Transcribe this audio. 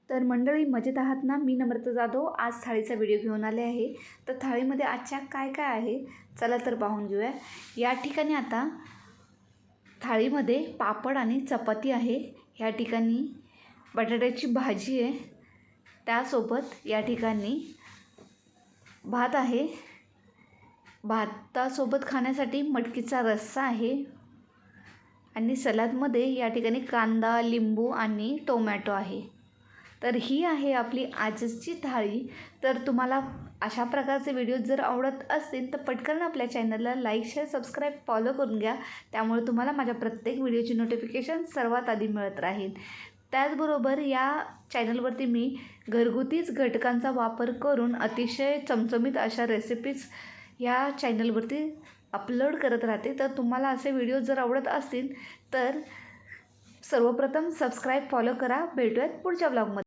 तर मंडळी मजेत आहात ना? मी नम्रता जाधव आज थाळीचा व्हिडिओ घेऊन आले आहे। तर थाळीमध्ये आजच्या काय काय आहे चला तर पाहून घेऊया। या ठिकाणी आता थाळीमध्ये पापड आणि चपाती आहे। या ठिकाणी बटाट्याची भाजी आहे, त्यासोबत या ठिकाणी भात आहे। भातासोबत खाण्यासाठी मटकीचा रस्सा आहे आणि सलादमध्ये या ठिकाणी कांदा, लिंबू आणि टोमॅटो आहे। तर ही आहे आपली आजची थाळी। तर तुम्हाला अशा प्रकारचे व्हिडिओ जर आवडत असतील तर पटकन आपल्या चॅनलला लाईक, शेअर, सबस्क्राईब, फॉलो करून घ्या। त्यामुळे तुम्हाला माझ्या प्रत्येक व्हिडिओची नोटिफिकेशन सर्वात आधी मिळत राहील। त्याचबरोबर या चॅनलवरती मी घरगुतीच घटकांचा वापर करून अतिशय चमचमीत अशा रेसिपीज या चॅनलवरती अपलोड करत राहते। तर तुम्हाला असे व्हिडिओ जर आवडत असतील तर सर्वप्रथम सबस्क्राईब, फॉलो करा। भेटूयात पुढच्या ब्लॉगमध्ये।